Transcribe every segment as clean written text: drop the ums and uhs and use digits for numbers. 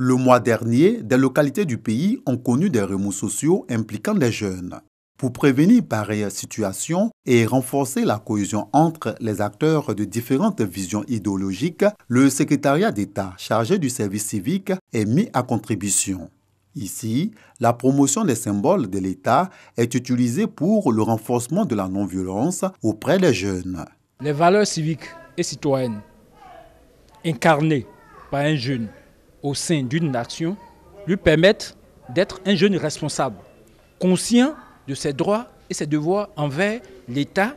Le mois dernier, des localités du pays ont connu des remous sociaux impliquant des jeunes. Pour prévenir pareille situation et renforcer la cohésion entre les acteurs de différentes visions idéologiques, le secrétariat d'État chargé du service civique est mis à contribution. Ici, la promotion des symboles de l'État est utilisée pour le renforcement de la non-violence auprès des jeunes. Les valeurs civiques et citoyennes incarnées par un jeune au sein d'une nation lui permettent d'être un jeune responsable, conscient de ses droits et ses devoirs envers l'État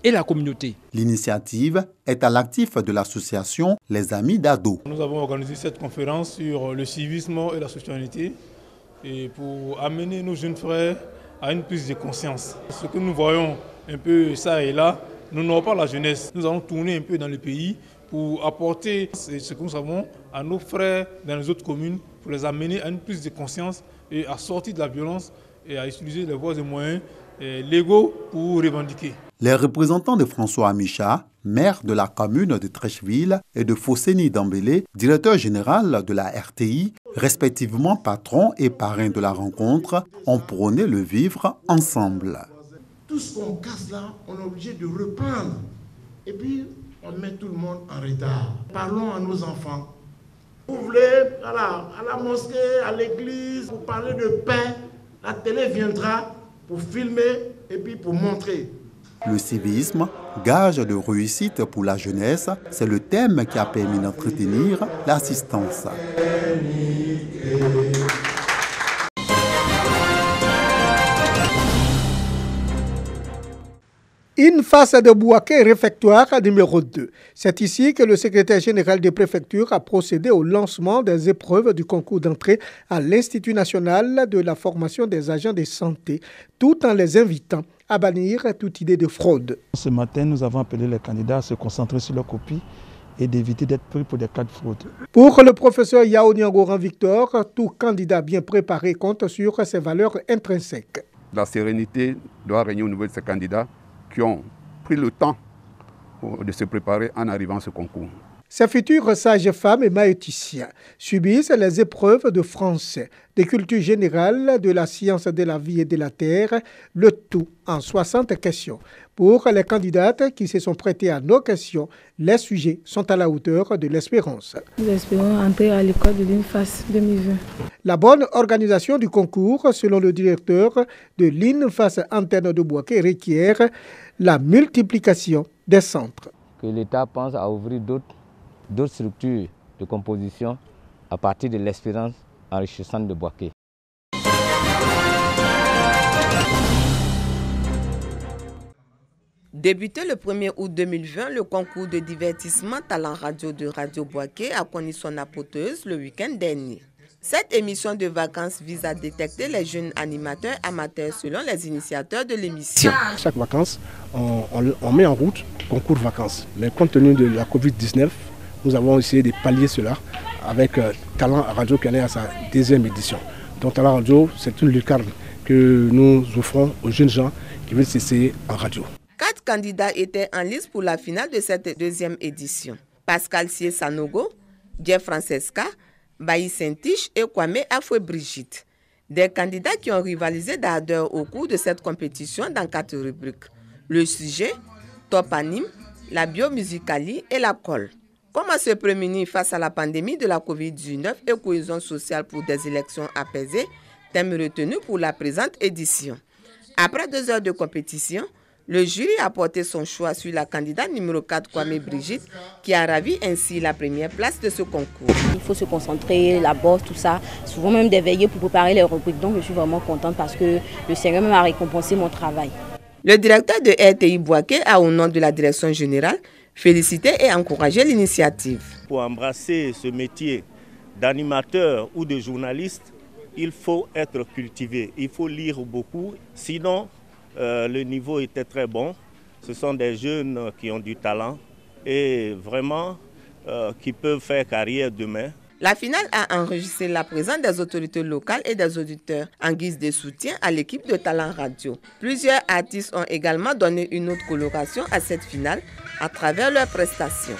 et la communauté. L'initiative est à l'actif de l'association Les Amis d'Ado. Nous avons organisé cette conférence sur le civisme et la citoyenneté et pour amener nos jeunes frères à une prise de conscience. Ce que nous voyons un peu ça et là, nous n'aurons pas la jeunesse. Nous allons tourner un peu dans le pays pour apporter ce que nous savons à nos frères dans les autres communes, pour les amener à une prise de conscience et à sortir de la violence et à utiliser les voies et moyens légaux pour revendiquer. Les représentants de François Amicha, maire de la commune de Trècheville, et de Fosseni Dambélé, directeur général de la RTI, respectivement patron et parrain de la rencontre, ont prôné le vivre ensemble. Tout ce qu'on casse là, on est obligé de reprendre. Et puis, on met tout le monde en retard. Parlons à nos enfants. Vous voulez, voilà, à la mosquée, à l'église, pour parler de paix, la télé viendra pour filmer et puis pour montrer. Le civisme, gage de réussite pour la jeunesse, c'est le thème qui a permis d'entretenir l'assistance. Une face de Bouaké réfectoire numéro 2. C'est ici que le secrétaire général des préfectures a procédé au lancement des épreuves du concours d'entrée à l'Institut national de la formation des agents de santé, tout en les invitant à bannir toute idée de fraude. Ce matin, nous avons appelé les candidats à se concentrer sur leur copie et d'éviter d'être pris pour des cas de fraude. Pour le professeur Yao Nyangoran Victor, tout candidat bien préparé compte sur ses valeurs intrinsèques. La sérénité doit régner au niveau de ces candidats qui ont pris le temps de se préparer en arrivant à ce concours. Ces futures sages-femmes et maïoticiens subissent les épreuves de français, de culture générale, de la science de la vie et de la terre, le tout en 60 questions. Pour les candidates qui se sont prêtées à nos questions, les sujets sont à la hauteur de l'espérance. Nous espérons entrer à l'école de l'INFAS 2020. La bonne organisation du concours, selon le directeur de l'INFAS Antenne de Bouaké, requiert la multiplication des centres. Que l'État pense à ouvrir d'autres structures de composition à partir de l'expérience enrichissante de Bouaké. Débuté le 1er août 2020, le concours de divertissement Talent Radio de Radio Bouaké a connu son apothéose le week-end dernier. Cette émission de vacances vise à détecter les jeunes animateurs amateurs selon les initiateurs de l'émission. Chaque vacances, on met en route concours vacances. Mais compte tenu de la Covid-19, nous avons essayé de pallier cela avec Talent Radio qui est à sa deuxième édition. Donc Talent Radio, c'est une lucarne que nous offrons aux jeunes gens qui veulent s'essayer en radio. 4 candidats étaient en lice pour la finale de cette deuxième édition. Pascal Sié Sanogo, Jeff Francesca, Bailly Saint-Tiche et Kwame Afoué-Brigitte. Des candidats qui ont rivalisé d'ardeur au cours de cette compétition dans 4 rubriques. Le sujet, top anime, la biomusicalie et la colle. Comment se prémunir face à la pandémie de la Covid-19 et cohésion sociale pour des élections apaisées, thème retenu pour la présente édition. Après 2 heures de compétition, le jury a porté son choix sur la candidate numéro 4, Kwame Brigitte, qui a ravi ainsi la première place de ce concours. Il faut se concentrer, la bosse, tout ça, souvent même d'éveiller pour préparer les rubriques. Donc je suis vraiment contente parce que le Seigneur m'a récompensé mon travail. Le directeur de RTI Bouaké a, au nom de la direction générale, félicité et encouragé l'initiative. Pour embrasser ce métier d'animateur ou de journaliste, il faut être cultivé, il faut lire beaucoup, sinon le niveau était très bon. Ce sont des jeunes qui ont du talent et vraiment qui peuvent faire carrière demain. La finale a enregistré la présence des autorités locales et des auditeurs en guise de soutien à l'équipe de Talent Radio. Plusieurs artistes ont également donné une autre coloration à cette finale à travers leurs prestations.